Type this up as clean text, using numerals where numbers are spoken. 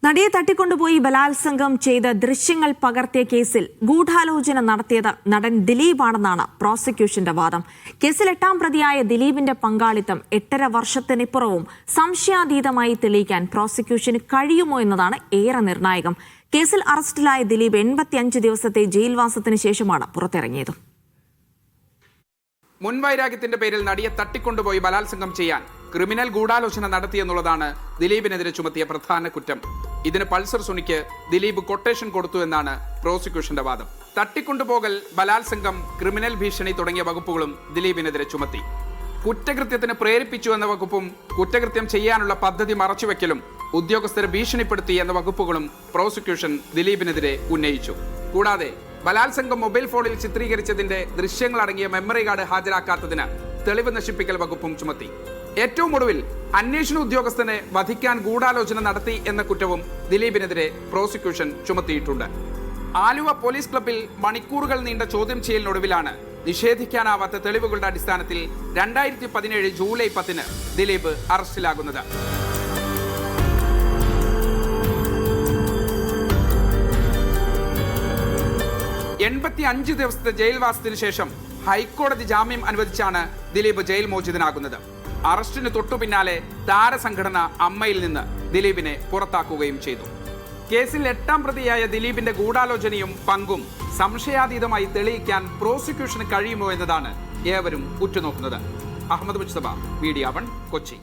നടിയെ തട്ടിക്കൊണ്ടുപോയി ബലാത്സംഗം ചെയ്ത ദൃശ്യങ്ങൾ പകർത്തിയ കേസിൽ ഗൂഢാലോചന നടത്തിയത് നടൻ ദിലീപാണെന്നാണ് പ്രോസിക്യൂഷന്റെ വാദം. കേസിൽ 8ാം പ്രതിയായ ദിലീപിന്റെ പങ്കാളിത്തം 8.5 വർഷത്തിനിപ്പുറവും സംശയാതീതമായി തെളിയിക്കാൻ പ്രോസിക്യൂഷന് കഴിയുമോ എന്നതാണ് ഏറെ നിർണായകം. കേസിൽ അറസ്റ്റിലായ ദിലീപ് 85 ദിവസത്തെ ജയിൽവാസത്തിന് ശേഷമാണ് പുറത്തിറങ്ങിയത്. മുൻവൈരാഗ്യത്തിന്റെ പേരിൽ നടിയെ തട്ടിക്കൊണ്ടുപോയി ബലാത്സംഗം ചെയ്യാൻ ക്രിമിനൽ ഗൂഢാലോചന നടത്തിയെന്നുള്ളതാണ് ദിലീപിനെതിരെ ചുമത്തിയ പ്രധാന കുറ്റം. ഇതിന് പൾസർ സുനിക്ക് ദിലീപ് കൊട്ടേഷൻ കൊടുത്തു എന്നാണ് പ്രോസിക്യൂഷന്റെ വാദം. തട്ടിക്കൊണ്ടുപോകൽ, ബലാത്സംഗം, ക്രിമിനൽ ഭീഷണി തുടങ്ങിയ വകുപ്പുകളും ദിലീപിനെതിരെ ചുമത്തി. കുറ്റകൃത്യത്തിന് പ്രേരിപ്പിച്ചു എന്ന വകുപ്പും കുറ്റകൃത്യം ചെയ്യാനുള്ള പദ്ധതി മറച്ചുവെക്കലും ഉദ്യോഗസ്ഥരെ ഭീഷണിപ്പെടുത്തി എന്ന വകുപ്പുകളും പ്രോസിക്യൂഷൻ ദിലീപിനെതിരെ ഉന്നയിച്ചു. കൂടാതെ ബലാത്സംഗം മൊബൈൽ ഫോണിൽ ചിത്രീകരിച്ചതിന്റെ ദൃശ്യങ്ങളടങ്ങിയ മെമ്മറി കാർഡ് ഹാജരാക്കാത്തതിന് തെളിവ് നശിപ്പിക്കൽ വകുപ്പും ചുമത്തി. ഏറ്റവും ഒടുവിൽ അന്വേഷണ ഉദ്യോഗസ്ഥനെ വധിക്കാൻ ഗൂഢാലോചന നടത്തി എന്ന കുറ്റവും ദിലീപിനെതിരെ പ്രോസിക്യൂഷൻ ചുമത്തിയിട്ടുണ്ട്. ആലുവ പോലീസ് ക്ലബ്ബിൽ മണിക്കൂറുകൾ നീണ്ട ചോദ്യം ചെയ്യലിനൊടുവിലാണ് നിഷേധിക്കാനാവാത്ത തെളിവുകളുടെ അടിസ്ഥാനത്തിൽ 2017 ജൂലൈ 10 ദിലീപ് അറസ്റ്റിലാകുന്നത്. 85 ദിവസത്തെ ജയിൽവാസത്തിന് ശേഷം ഹൈക്കോടതി ജാമ്യം അനുവദിച്ചാണ് ദിലീപ് ജയിൽ മോചിതനാകുന്നത്. അറസ്റ്റിന് തൊട്ടു പിന്നാലെ താരസംഘടന അമ്മയിൽ നിന്ന് ദിലീപിനെ പുറത്താക്കുകയും ചെയ്തു. കേസിൽ 8ാം പ്രതിയായ ദിലീപിന്റെ ഗൂഢാലോചനയും പങ്കും സംശയാതീതമായി തെളിയിക്കാൻ പ്രോസിക്യൂഷന് കഴിയുമോ എന്നതാണ് ഏവരും ഉറ്റുനോക്കുന്നത്. അഹമ്മദ് മുസ്തഫ, മീഡിയ 1, കൊച്ചി.